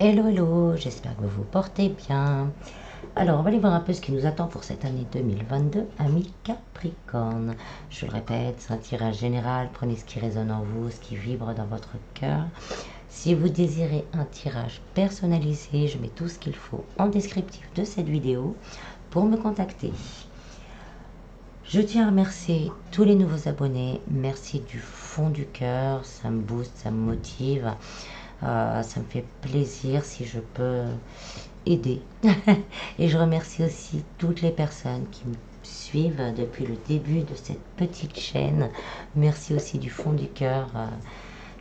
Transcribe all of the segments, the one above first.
Hello, hello, j'espère que vous vous portez bien. Alors, on va aller voir un peu ce qui nous attend pour cette année 2022, amis Capricorne. Je le répète, c'est un tirage général, prenez ce qui résonne en vous, ce qui vibre dans votre cœur. Si vous désirez un tirage personnalisé, je mets tout ce qu'il faut en descriptif de cette vidéo pour me contacter. Je tiens à remercier tous les nouveaux abonnés, merci du fond du cœur, ça me booste, ça me motive. Ça me fait plaisir si je peux aider. Et je remercie aussi toutes les personnes qui me suivent depuis le début de cette petite chaîne. Merci aussi du fond du cœur.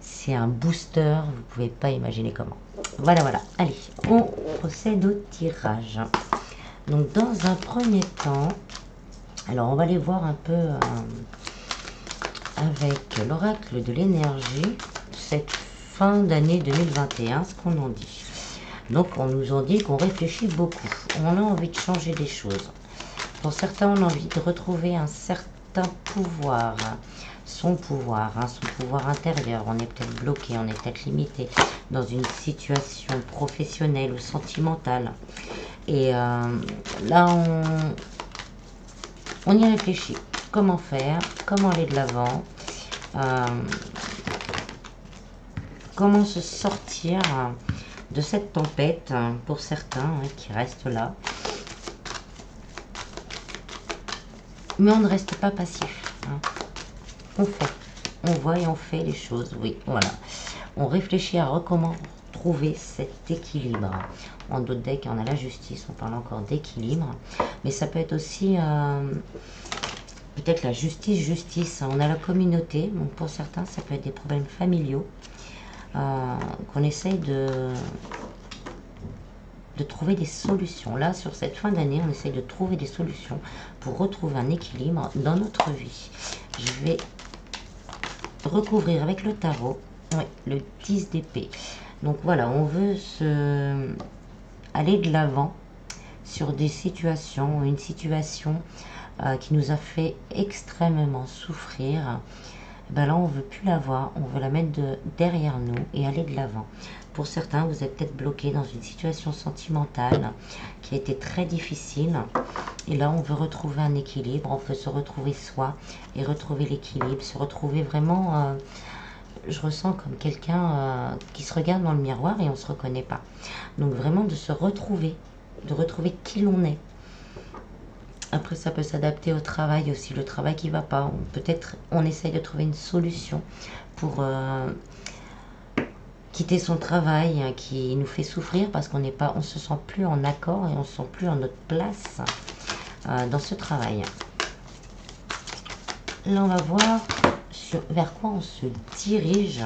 C'est un booster, vous ne pouvez pas imaginer comment. Voilà, voilà. Allez, on procède au tirage. Donc dans un premier temps, alors on va aller voir un peu avec l'oracle de l'énergie cette fin d'année 2021, ce qu'on en dit. Donc on nous en dit qu'on réfléchit beaucoup, on a envie de changer des choses. Pour certains, on a envie de retrouver un certain pouvoir, son pouvoir intérieur. On est peut-être bloqué, on est peut-être limité dans une situation professionnelle ou sentimentale. Et là, on y réfléchit. Comment faire, comment aller de l'avant, comment se sortir de cette tempête, pour certains qui restent là. Mais on ne reste pas passif. On fait, on voit et on fait les choses, oui, voilà. On réfléchit à comment trouver cet équilibre. En d'autres decks, on a la justice, on parle encore d'équilibre. Mais ça peut être aussi peut-être la justice. On a la communauté, donc pour certains, ça peut être des problèmes familiaux. Qu'on essaye de trouver des solutions. Là, sur cette fin d'année, on essaye de trouver des solutions pour retrouver un équilibre dans notre vie. Je vais recouvrir avec le tarot, oui, le 10 d'épée. Donc voilà, on veut aller de l'avant sur des situations, une situation qui nous a fait extrêmement souffrir. Ben là, on ne veut plus la voir, on veut la mettre derrière nous et aller de l'avant. Pour certains, vous êtes peut-être bloqué dans une situation sentimentale qui a été très difficile. Et là, on veut retrouver un équilibre, on veut se retrouver soi et retrouver l'équilibre, se retrouver vraiment... je ressens comme quelqu'un qui se regarde dans le miroir et on ne se reconnaît pas. Donc vraiment de se retrouver, de retrouver qui l'on est. Après, ça peut s'adapter au travail aussi, le travail qui ne va pas. Peut-être on essaye de trouver une solution pour quitter son travail qui nous fait souffrir parce qu'on ne se sent plus en accord et on ne se sent plus en notre place dans ce travail. Là, on va voir vers quoi on se dirige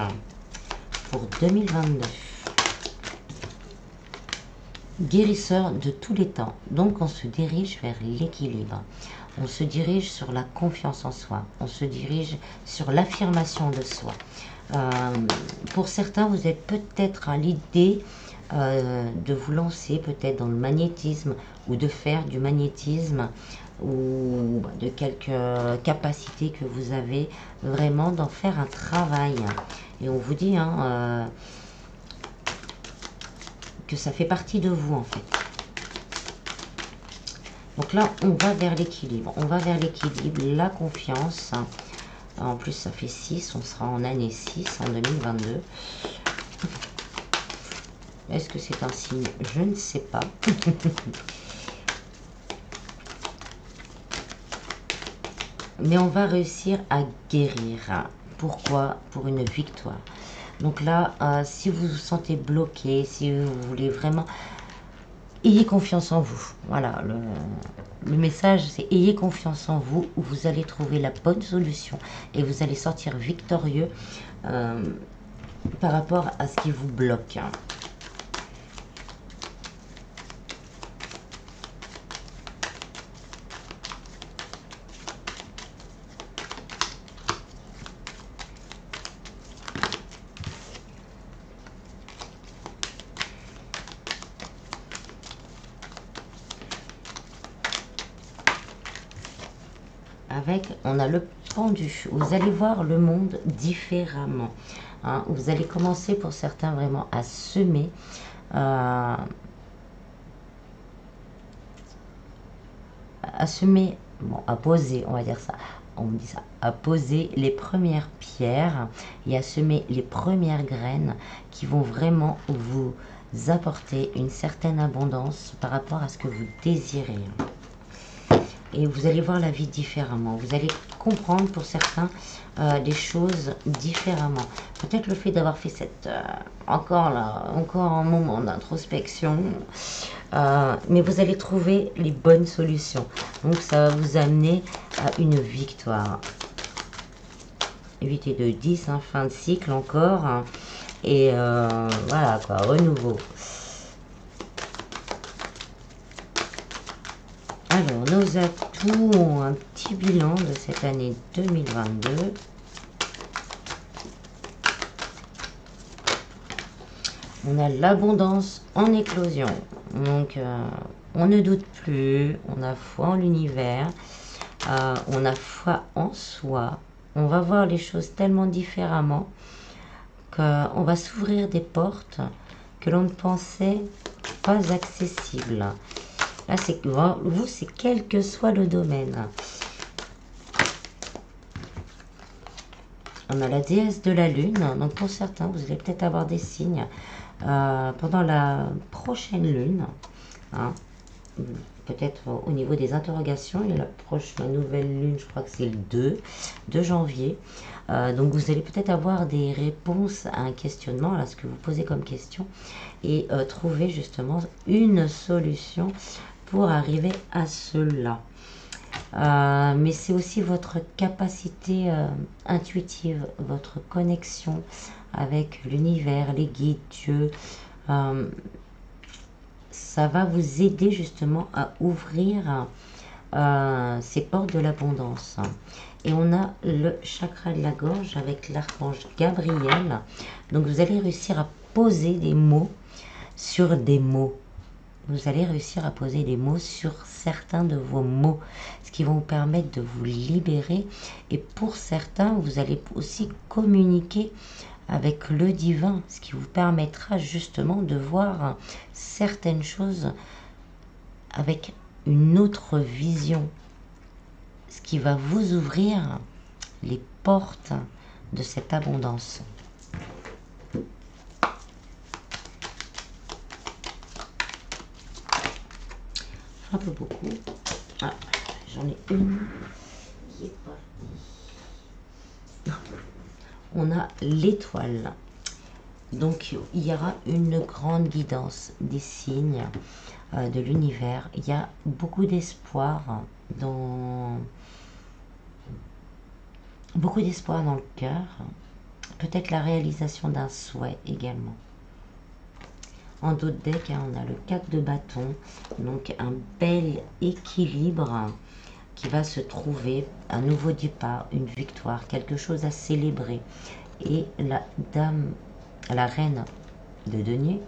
pour 2022. Guérisseur de tous les temps. Donc on se dirige vers l'équilibre. On se dirige sur la confiance en soi. On se dirige sur l'affirmation de soi. Pour certains, vous êtes peut-être à l'idée de vous lancer peut-être dans le magnétisme ou de faire du magnétisme ou de quelques capacités que vous avez vraiment d'en faire un travail. Et on vous dit que ça fait partie de vous en fait. Donc là, on va vers l'équilibre. On va vers l'équilibre, la confiance. En plus, ça fait 6. On sera en année 6 en 2022. Est-ce que c'est un signe? Je ne sais pas. Mais on va réussir à guérir. Pourquoi? Pour une victoire. Donc là, si vous vous sentez bloqué, si vous voulez vraiment... Ayez confiance en vous. Voilà, le message, c'est ayez confiance en vous, où vous allez trouver la bonne solution et vous allez sortir victorieux par rapport à ce qui vous bloque. On a le pendu. Vous allez voir le monde différemment. Vous allez commencer pour certains vraiment à semer à semer, bon, à poser, on va dire ça, on dit ça, à poser les premières pierres et à semer les premières graines qui vont vraiment vous apporter une certaine abondance par rapport à ce que vous désirez. Et vous allez voir la vie différemment. Vous allez comprendre pour certains des choses différemment. Peut-être le fait d'avoir fait cette encore un moment d'introspection, mais vous allez trouver les bonnes solutions. Donc ça va vous amener à une victoire. 8 et 2, 10, hein, fin de cycle encore. Hein, et voilà quoi, renouveau. Alors, nos atouts ont un petit bilan de cette année 2022. On a l'abondance en éclosion. Donc, on ne doute plus, on a foi en l'univers, on a foi en soi. On va voir les choses tellement différemment qu'on va s'ouvrir des portes que l'on ne pensait pas accessibles. Là, c'est vous, c'est quel que soit le domaine. On a la déesse de la lune. Donc, pour certains, vous allez peut-être avoir des signes pendant la prochaine lune. Hein, peut-être au niveau des interrogations. Il y a la nouvelle lune, je crois que c'est le 2 janvier. Donc, vous allez peut-être avoir des réponses à un questionnement, à ce que vous posez comme question, et trouver justement une solution pour arriver à cela. Mais c'est aussi votre capacité intuitive, votre connexion avec l'univers, les guides, Dieu. Ça va vous aider justement à ouvrir ces portes de l'abondance. Et on a le chakra de la gorge avec l'archange Gabriel. Donc vous allez réussir à poser des mots sur des mots. Vous allez réussir à poser des mots sur certains de vos mots, ce qui va vous permettre de vous libérer. Et pour certains, vous allez aussi communiquer avec le divin, ce qui vous permettra justement de voir certaines choses avec une autre vision, ce qui va vous ouvrir les portes de cette abondance. Un peu beaucoup. Ah, j'en ai une qui est partie. On a l'étoile. Donc il y aura une grande guidance des signes de l'univers. Il y a beaucoup d'espoir dans le cœur. Peut-être la réalisation d'un souhait également. En d'autres decks, hein, on a le 4 de bâton, donc un bel équilibre qui va se trouver, un nouveau départ, une victoire, quelque chose à célébrer. Et la dame, la reine de denier,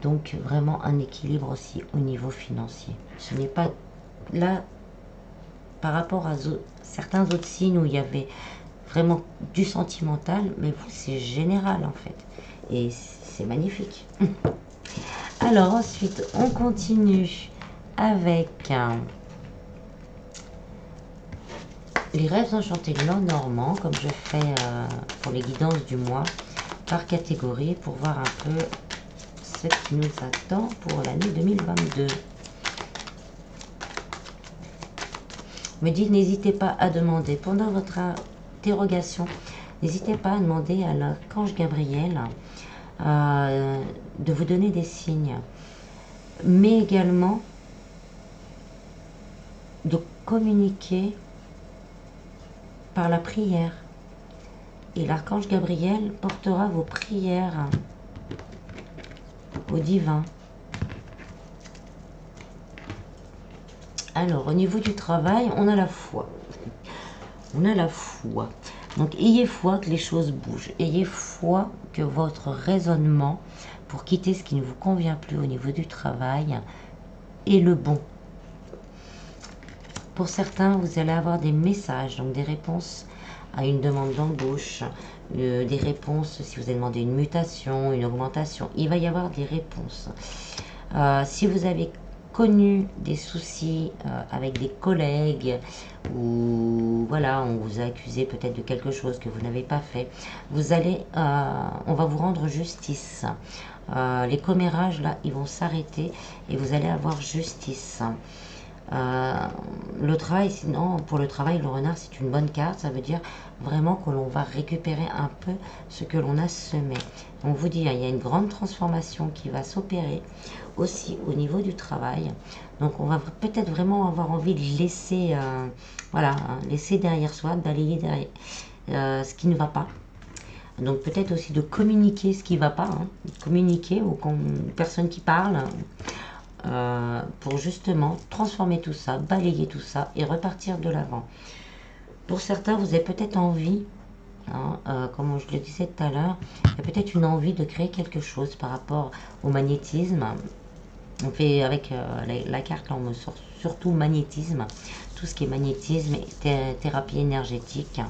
donc vraiment un équilibre aussi au niveau financier. Ce n'est pas là, par rapport à certains autres signes où il y avait vraiment du sentimental, mais vous, c'est général en fait. Et c'est magnifique. Alors ensuite, on continue avec les rêves enchantés Lenormand, comme je fais pour les guidances du mois, par catégorie, pour voir un peu ce qui nous attend pour l'année 2022. Me dit, n'hésitez pas à demander pendant votre interrogation, n'hésitez pas à demander à l'archange Gabriel de vous donner des signes, mais également de communiquer par la prière. Et l'archange Gabriel portera vos prières au divin. Alors, au niveau du travail, on a la foi. On a la foi. Donc, ayez foi que les choses bougent. Ayez foi que votre raisonnement pour quitter ce qui ne vous convient plus au niveau du travail est le bon. Pour certains, vous allez avoir des messages, donc des réponses à une demande d'embauche, des réponses. Si vous avez demandé une mutation, une augmentation, il va y avoir des réponses. Si vous avez connu des soucis avec des collègues, ou voilà, on vous a accusé peut-être de quelque chose que vous n'avez pas fait, vous allez, on va vous rendre justice. Les commérages là, ils vont s'arrêter et vous allez avoir justice. Le travail, sinon, pour le travail, le renard, c'est une bonne carte. Ça veut dire vraiment que l'on va récupérer un peu ce que l'on a semé. On vous dit, il y a une grande transformation qui va s'opérer aussi au niveau du travail. Donc, on va peut-être vraiment avoir envie de laisser, voilà, laisser derrière soi, balayer derrière ce qui ne va pas. Donc, peut-être aussi de communiquer ce qui ne va pas, hein, communiquer aux personnes qui parlent. Pour justement transformer tout ça, balayer tout ça et repartir de l'avant. Pour certains, vous avez peut-être envie, hein, comme je le disais tout à l'heure, il y a peut-être une envie de créer quelque chose par rapport au magnétisme. On fait avec la carte, là, on me sort surtout magnétisme, tout ce qui est magnétisme et thérapie énergétique.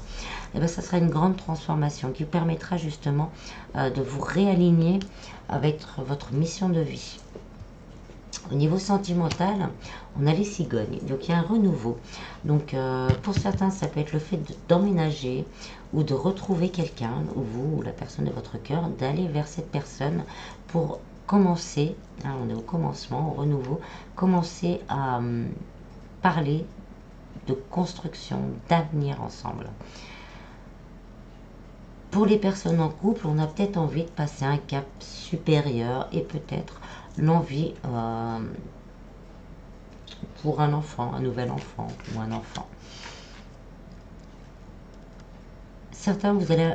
Et bien, ça sera une grande transformation qui vous permettra justement de vous réaligner avec votre mission de vie. Au niveau sentimental, on a les cigognes, donc il y a un renouveau. Donc pour certains, ça peut être le fait d'emménager ou de retrouver quelqu'un, ou vous, ou la personne de votre cœur, d'aller vers cette personne pour commencer, hein, on est au commencement, au renouveau, commencer à parler de construction, d'avenir ensemble. Pour les personnes en couple, on a peut-être envie de passer un cap supérieur et peut-être l'envie pour un enfant, un nouvel enfant ou un enfant. Certains, vous allez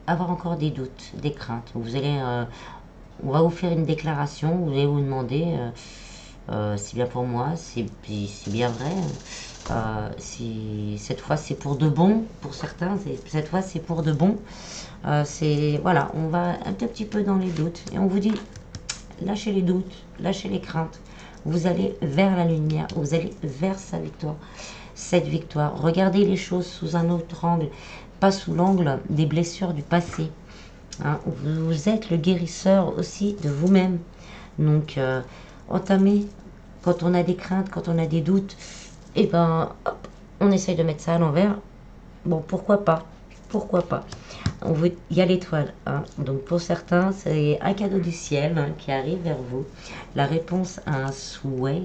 avoir encore des doutes, des craintes. Vous allez, on va vous faire une déclaration, vous allez vous demander c'est bien pour moi, c'est bien vrai. Si cette fois c'est pour de bon, pour certains, cette fois c'est pour de bon. C'est voilà, on va un tout petit peu dans les doutes et on vous dit lâchez les doutes, lâchez les craintes. Vous allez vers la lumière, vous allez vers sa victoire. Cette victoire, regardez les choses sous un autre angle, pas sous l'angle des blessures du passé. Hein, vous êtes le guérisseur aussi de vous-même. Donc, entamez, quand on a des craintes, quand on a des doutes, et ben, hop, on essaye de mettre ça à l'envers. Bon, pourquoi pas? Pourquoi pas? Il y a l'étoile, hein. Donc pour certains, c'est un cadeau du ciel, hein, qui arrive vers vous. La réponse à un souhait,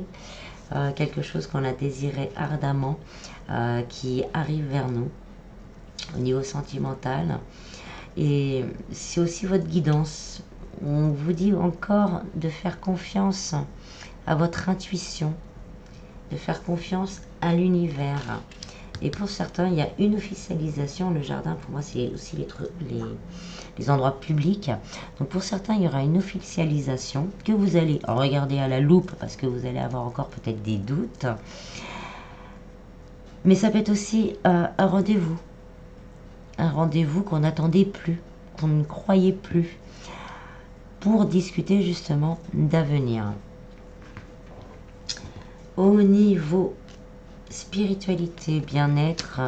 quelque chose qu'on a désiré ardemment, qui arrive vers nous au niveau sentimental. Et c'est aussi votre guidance. On vous dit encore de faire confiance à votre intuition, de faire confiance à l'univers. Et pour certains, il y a une officialisation. Le jardin, pour moi, c'est aussi les endroits publics. Donc pour certains, il y aura une officialisation que vous allez regarder à la loupe parce que vous allez avoir encore peut-être des doutes. Mais ça peut être aussi un rendez-vous. Un rendez-vous qu'on n'attendait plus, qu'on ne croyait plus, pour discuter justement d'avenir. Au niveau spiritualité, bien-être,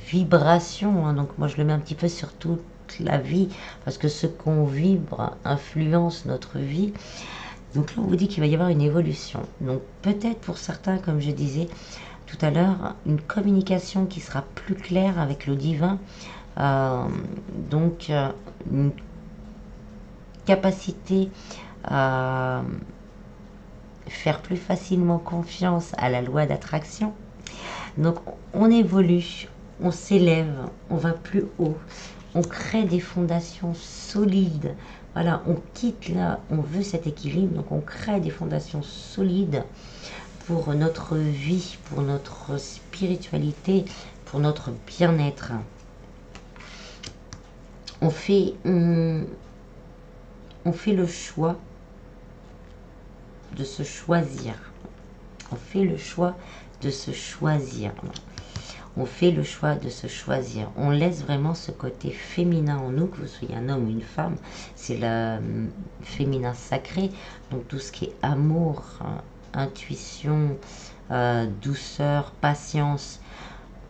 vibration, hein, donc moi je le mets un petit peu sur toute la vie, parce que ce qu'on vibre influence notre vie. Donc là on vous dit qu'il va y avoir une évolution. Donc peut-être pour certains, comme je disais tout à l'heure, une communication qui sera plus claire avec le divin, donc une capacité à faire plus facilement confiance à la loi d'attraction. Donc on évolue, on s'élève, on va plus haut, on crée des fondations solides. Voilà, on quitte là, on veut cet équilibre, donc on crée des fondations solides pour notre vie, pour notre spiritualité, pour notre bien-être. On fait le choix de se choisir. On fait le choix de se choisir. On fait le choix de se choisir. On laisse vraiment ce côté féminin en nous, que vous soyez un homme ou une femme. C'est le féminin sacré. Donc tout ce qui est amour, hein, intuition, douceur, patience.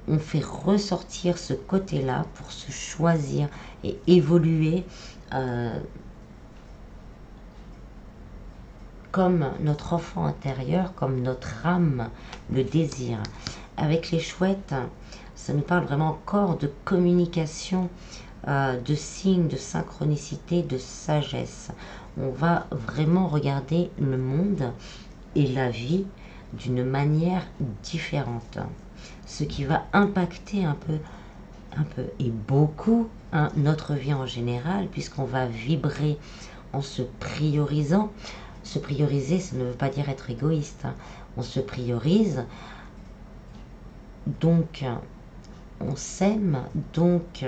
on fait ressortir ce côté-là pour se choisir et évoluer comme notre enfant intérieur, comme notre âme le désire. Avec les chouettes, ça nous parle vraiment encore de communication, de signes, de synchronicité, de sagesse. On va vraiment regarder le monde et la vie d'une manière différente. Ce qui va impacter un peu et beaucoup notre vie en général, puisqu'on va vibrer en se priorisant. Se prioriser, ça ne veut pas dire être égoïste. On se priorise, donc on s'aime, donc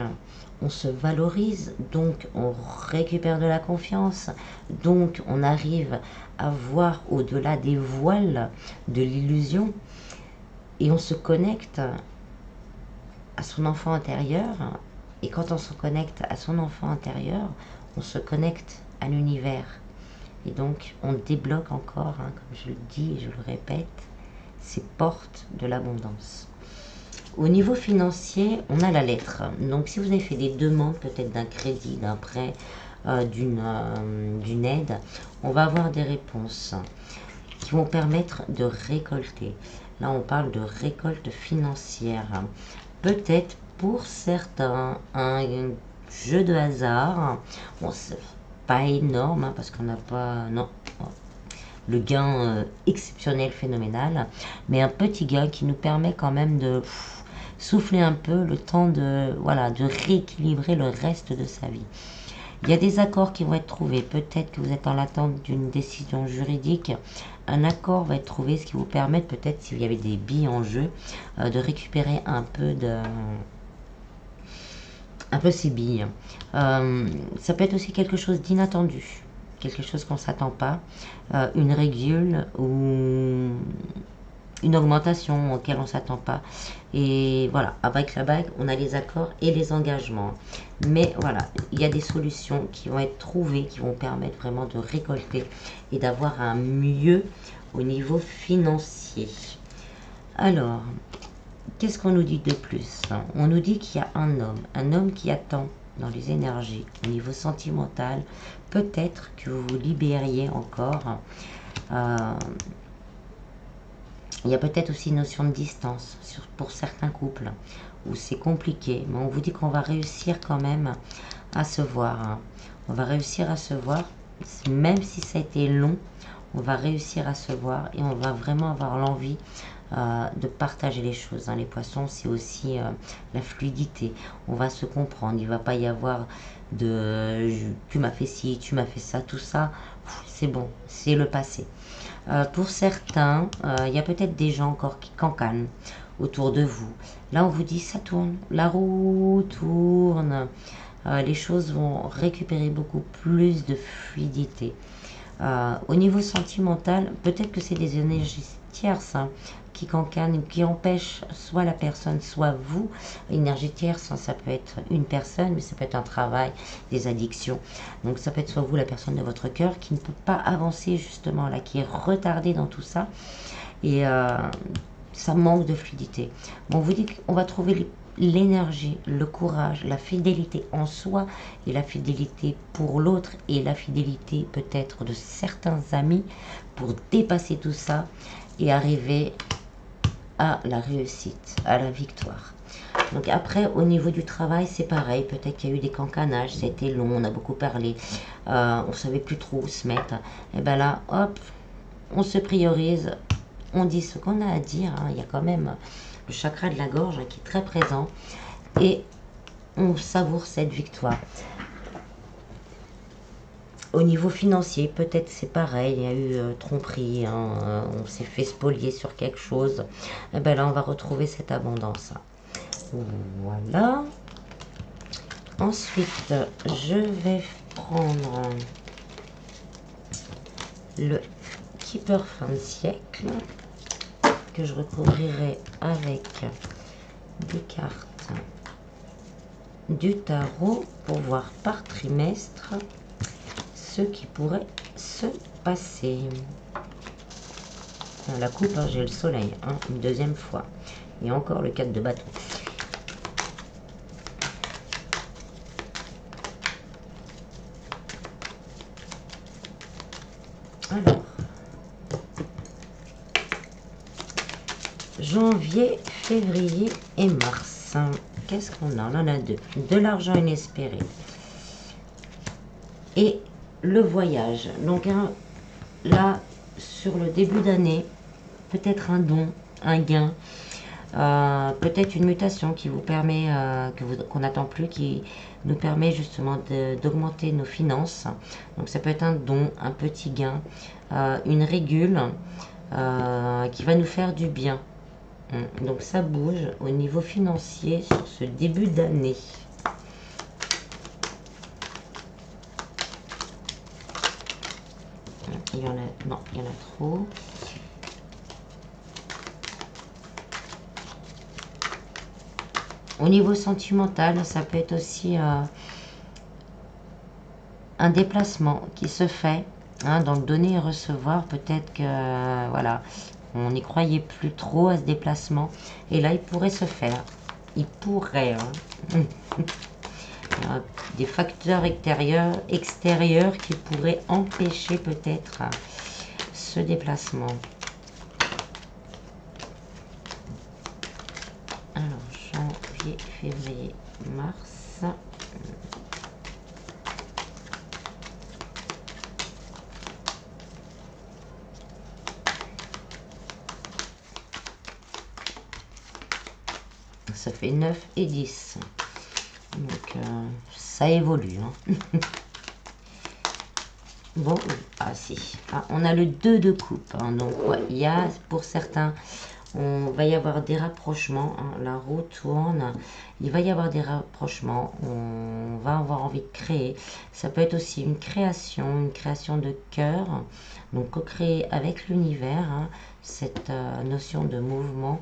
on se valorise, donc on récupère de la confiance, donc on arrive à voir au-delà des voiles de l'illusion et on se connecte à son enfant intérieur. Et quand on se connecte à son enfant intérieur, on se connecte à l'univers. Et donc, on débloque encore, comme je le dis et je le répète, ces portes de l'abondance. Au niveau financier, on a la lettre. Donc, si vous avez fait des demandes, peut-être d'un crédit, d'un prêt, d'une aide, on va avoir des réponses qui vont permettre de récolter. Là, on parle de récolte financière. Peut-être pour certains, un jeu de hasard. Bon, c'est pas énorme, parce qu'on n'a pas le gain exceptionnel, phénoménal, mais un petit gain qui nous permet quand même de souffler un peu, le temps de rééquilibrer le reste de sa vie. Il y a des accords qui vont être trouvés. Peut-être que vous êtes en l'attente d'une décision juridique. Un accord va être trouvé, ce qui vous permet peut-être, s'il y avait des billes en jeu, de récupérer un peu ces billes. Ça peut être aussi quelque chose d'inattendu, quelque chose qu'on ne s'attend pas, une régule ou une augmentation auquel on ne s'attend pas. Et voilà, avec la bague, on a les accords et les engagements. Mais voilà, il y a des solutions qui vont être trouvées, qui vont permettre vraiment de récolter et d'avoir un mieux au niveau financier. Alors, qu'est-ce qu'on nous dit de plus? On nous dit qu'il y a un homme qui attend dans les énergies, au niveau sentimental. Peut-être que vous vous libériez encore. Il y a peut-être aussi une notion de distance pour certains couples où c'est compliqué, mais on vous dit qu'on va réussir quand même à se voir. On va réussir à se voir, même si ça a été long, on va réussir à se voir et on va vraiment avoir l'envie de partager les choses. Les poissons, c'est aussi la fluidité. On va se comprendre. Il ne va pas y avoir de tu m'as fait ci, tu m'as fait ça, tout ça. C'est bon, c'est le passé. Pour certains, il y a peut-être des gens encore qui cancanent autour de vous. Là, on vous dit ça tourne, la roue tourne. Les choses vont récupérer beaucoup plus de fluidité. Au niveau sentimental, peut-être que c'est des énergies tierces qui cancanent, qui empêchent soit la personne, soit vous. Énergie tierce, ça peut être une personne, mais ça peut être un travail, des addictions. Donc ça peut être soit vous, la personne de votre cœur, qui ne peut pas avancer justement là, qui est retardée dans tout ça. Et ça manque de fluidité. Bon, on vous dit qu'on va trouver l'énergie, le courage, la fidélité en soi et la fidélité pour l'autre et la fidélité peut-être de certains amis pour dépasser tout ça et arriver à la réussite, à la victoire. Donc après, au niveau du travail, c'est pareil. Peut-être qu'il y a eu des cancanages, c'était long, on a beaucoup parlé, on savait plus trop où se mettre. Et ben là, hop, on se priorise, on dit ce qu'on a à dire. Il y a quand même le chakra de la gorge qui est très présent et on savoure cette victoire. Au niveau financier, peut-être c'est pareil, il y a eu tromperie, on s'est fait spolier sur quelque chose. Et ben là, on va retrouver cette abondance. Voilà. Ensuite, je vais prendre le Keeper fin de siècle que je recouvrirai avec des cartes du tarot pour voir par trimestre ce qui pourrait se passer. La coupe, j'ai le soleil, une deuxième fois. Et encore le 4 de bâton. Alors, janvier, février et mars. Qu'est-ce qu'on a? On en a deux. De l'argent inespéré. Et le voyage. Donc là, sur le début d'année, peut-être un don, un gain, peut-être une mutation qui vous permet, qu'on n'attend plus, qui nous permet justement d'augmenter nos finances. Donc ça peut être un don, un petit gain, une régule qui va nous faire du bien. Donc ça bouge au niveau financier sur ce début d'année. Il y en a, non, il y en a trop. Au niveau sentimental, ça peut être aussi un déplacement qui se fait, hein, dans le donner et recevoir. Peut-être que voilà, on n'y croyait plus trop à ce déplacement, et là il pourrait se faire. Il pourrait. Hein. Il y a des facteurs extérieurs qui pourraient empêcher peut-être ce déplacement. Alors, janvier, février, mars. Ça fait 9 et 10. Donc, ça évolue. Hein. Bon, ah si. Ah, on a le 2 de coupe. Hein, donc, ouais, il y a, pour certains, on va y avoir des rapprochements. Hein, la roue tourne. Il va y avoir des rapprochements. On va avoir envie de créer. Ça peut être aussi une création de cœur. Donc, co-créer avec l'univers. Hein, cette notion de mouvement.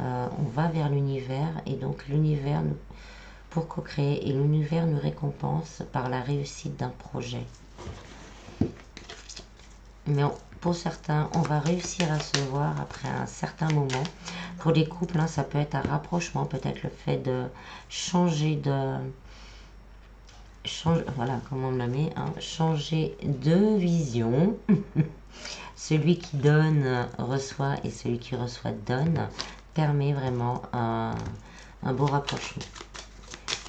On va vers l'univers, et donc l'univers pour co-créer, et l'univers nous récompense par la réussite d'un projet. Mais pour certains, on va réussir à se voir après un certain moment. Pour les couples, hein, ça peut être un rapprochement, peut-être le fait de changer voilà comment on me la met, hein, changer de vision. Celui qui donne reçoit, et celui qui reçoit donne, permet vraiment un beau rapprochement.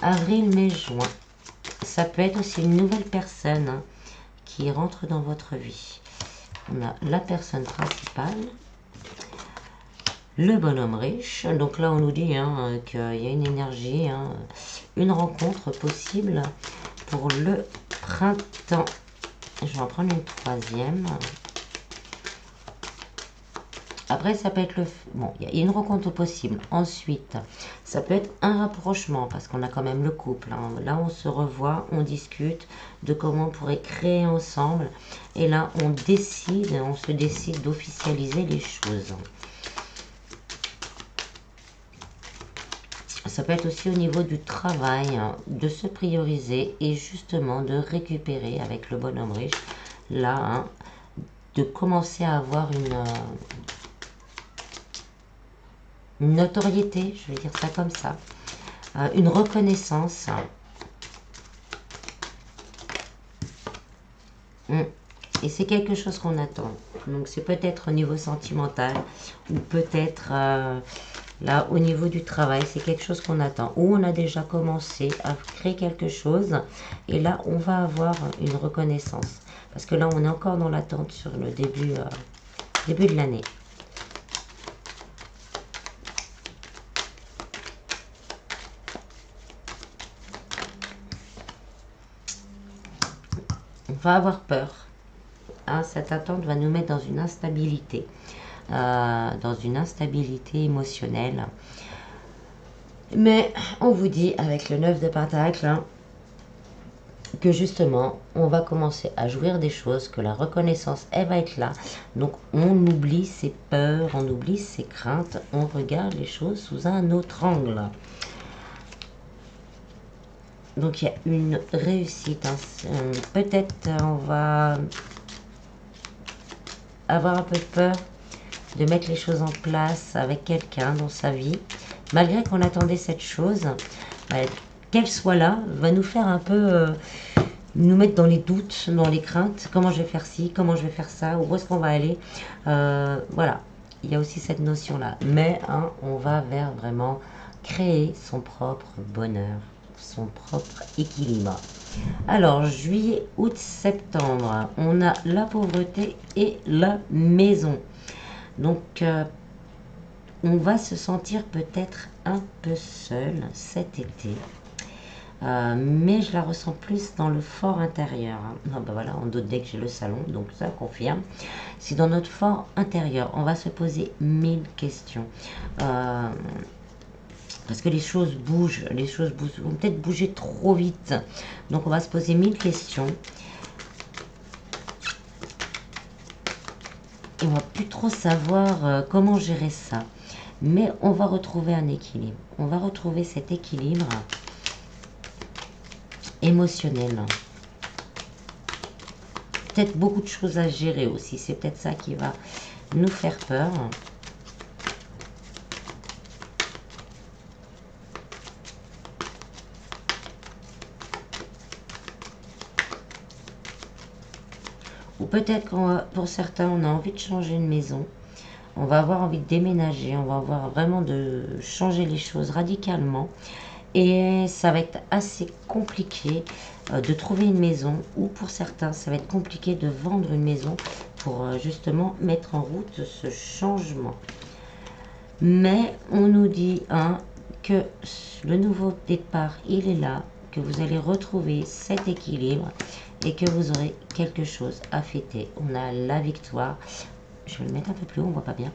Avril, mai, juin. Ça peut être aussi une nouvelle personne, hein, qui rentre dans votre vie. On a la personne principale, le bonhomme riche. Donc là, on nous dit, hein, qu'il y a une énergie, hein, une rencontre possible pour le printemps. Je vais en prendre une troisième. Après, ça peut être bon, il y a une rencontre possible. Ensuite, ça peut être un rapprochement, parce qu'on a quand même le couple. Hein. Là, on se revoit, on discute de comment on pourrait créer ensemble. Et là, on se décide d'officialiser les choses. Ça peut être aussi au niveau du travail, hein, de se prioriser et justement de récupérer avec le bonhomme riche. Là, hein, de commencer à avoir une notoriété, je vais dire ça comme ça, une reconnaissance. Et c'est quelque chose qu'on attend. Donc c'est peut-être au niveau sentimental, ou peut-être là au niveau du travail, c'est quelque chose qu'on attend. Ou on a déjà commencé à créer quelque chose, et là on va avoir une reconnaissance. Parce que là on est encore dans l'attente sur le début de l'année. On va avoir peur. Hein, cette attente va nous mettre dans une instabilité. Émotionnelle. Mais on vous dit avec le 9 de Pentacle, hein, que justement on va commencer à jouir des choses, que la reconnaissance elle va être là. Donc on oublie ses peurs, on oublie ses craintes, on regarde les choses sous un autre angle. Donc il y a une réussite, hein. Peut-être on va avoir un peu de peur de mettre les choses en place avec quelqu'un dans sa vie, malgré qu'on attendait cette chose, qu'elle soit là, va nous faire un peu, nous mettre dans les doutes, dans les craintes, comment je vais faire ci, comment je vais faire ça, où est-ce qu'on va aller, voilà, il y a aussi cette notion-là, mais hein, on va vers vraiment créer son propre bonheur, son propre équilibre. Alors, juillet, août, septembre, on a la pauvreté et la maison. Donc, on va se sentir peut-être un peu seul cet été. Mais je la ressens plus dans le fort intérieur. Ah ben voilà, on doute dès que j'ai le salon, donc ça confirme. C'est dans notre fort intérieur. On va se poser 1000 questions. Parce que les choses bougent, vont peut-être bouger trop vite. Donc on va se poser 1000 questions. Et on va plus trop savoir comment gérer ça. Mais on va retrouver un équilibre. On va retrouver cet équilibre émotionnel. Peut-être beaucoup de choses à gérer aussi. C'est peut-être ça qui va nous faire peur. Ou peut-être qu'on pour certains, on a envie de changer de maison. On va avoir envie de déménager. On va avoir vraiment de changer les choses radicalement. Et ça va être assez compliqué de trouver une maison, ou pour certains, ça va être compliqué de vendre une maison pour justement mettre en route ce changement. Mais on nous dit hein, que le nouveau départ, il est là, que vous allez retrouver cet équilibre et que vous aurez quelque chose à fêter. On a la victoire. Je vais le mettre un peu plus haut, on voit pas bien.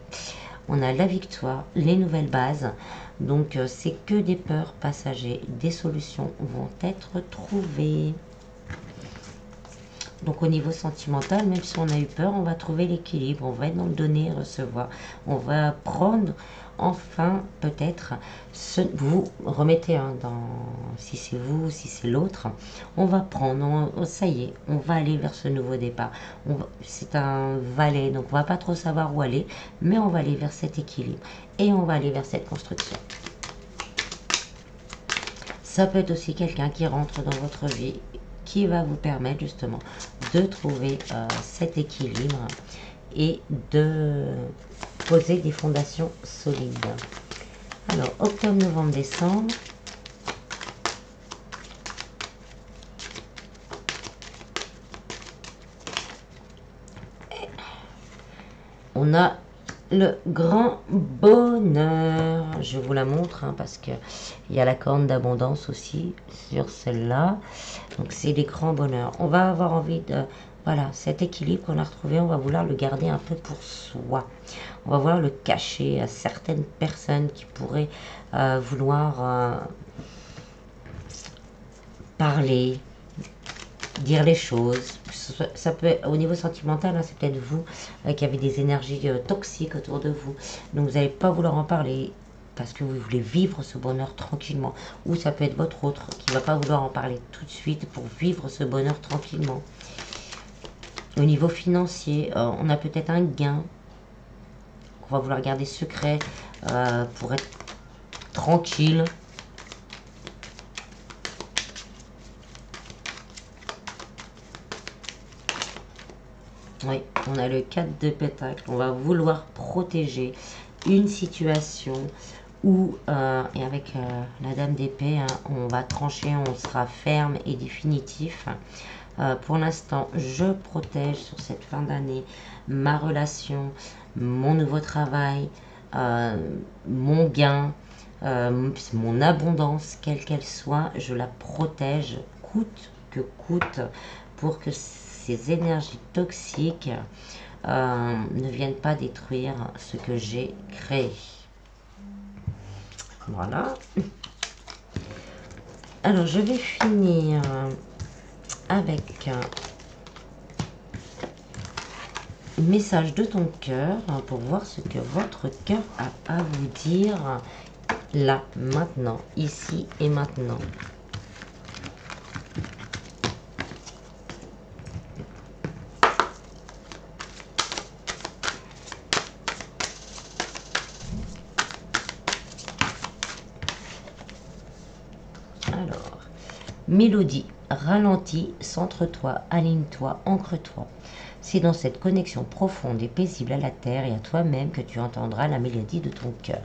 On a la victoire, les nouvelles bases. Donc, c'est que des peurs passagères. Des solutions vont être trouvées. Donc, au niveau sentimental, même si on a eu peur, on va trouver l'équilibre. On va être dans le donner et recevoir. On va prendre, enfin, peut-être, vous remettez dans, si c'est vous, si c'est l'autre, on va prendre, ça y est, on va aller vers ce nouveau départ. C'est un valet, donc on va pas trop savoir où aller, mais on va aller vers cet équilibre et on va aller vers cette construction. Ça peut être aussi quelqu'un qui rentre dans votre vie, qui va vous permettre justement de trouver cet équilibre et de poser des fondations solides. Alors, octobre, novembre, décembre. On a le grand bonheur. Je vous la montre hein, parce que il y a la corne d'abondance aussi sur celle-là. Donc, c'est les grands bonheurs. On va avoir envie de... Voilà, cet équilibre qu'on a retrouvé, on va vouloir le garder un peu pour soi. On va vouloir le cacher à certaines personnes qui pourraient vouloir parler, dire les choses. Ça peut être, au niveau sentimental, hein, c'est peut-être vous qui avez des énergies toxiques autour de vous. Donc vous n'allez pas vouloir en parler parce que vous voulez vivre ce bonheur tranquillement. Ou ça peut être votre autre qui ne va pas vouloir en parler tout de suite pour vivre ce bonheur tranquillement. Au niveau financier, on a peut-être un gain qu'on va vouloir garder secret pour être tranquille. Oui, on a le 4 de pétacles. On va vouloir protéger une situation où, et avec la dame d'épée, hein, on va trancher, on sera ferme et définitif. Pour l'instant, je protège sur cette fin d'année ma relation, mon nouveau travail, mon gain, mon abondance, quelle qu'elle soit, je la protège coûte que coûte pour que ces énergies toxiques ne viennent pas détruire ce que j'ai créé. Voilà. Alors, je vais finir avec un message de ton cœur pour voir ce que votre cœur a à vous dire là, maintenant, ici et maintenant. Mélodie, ralentis, centre-toi, aligne-toi, ancre-toi. C'est dans cette connexion profonde et paisible à la terre et à toi-même que tu entendras la mélodie de ton cœur.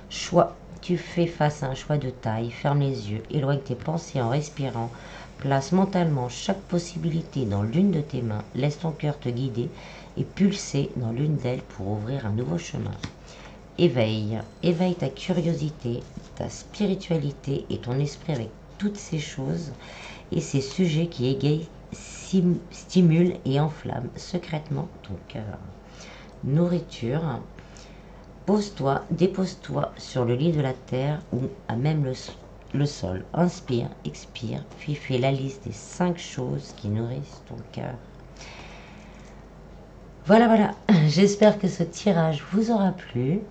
Choix, tu fais face à un choix de taille, ferme les yeux, éloigne tes pensées en respirant, place mentalement chaque possibilité dans l'une de tes mains, laisse ton cœur te guider et pulser dans l'une d'elles pour ouvrir un nouveau chemin. Éveille ta curiosité, ta spiritualité et ton esprit avec toutes ces choses et ces sujets qui égayent, stimulent et enflamment secrètement ton cœur. Nourriture, pose-toi, dépose-toi sur le lit de la terre ou à même le sol. Inspire, expire, puis fais la liste des 5 choses qui nourrissent ton cœur. Voilà, j'espère que ce tirage vous aura plu.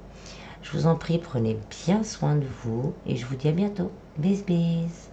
Je vous en prie, prenez bien soin de vous et je vous dis à bientôt. Bis bis.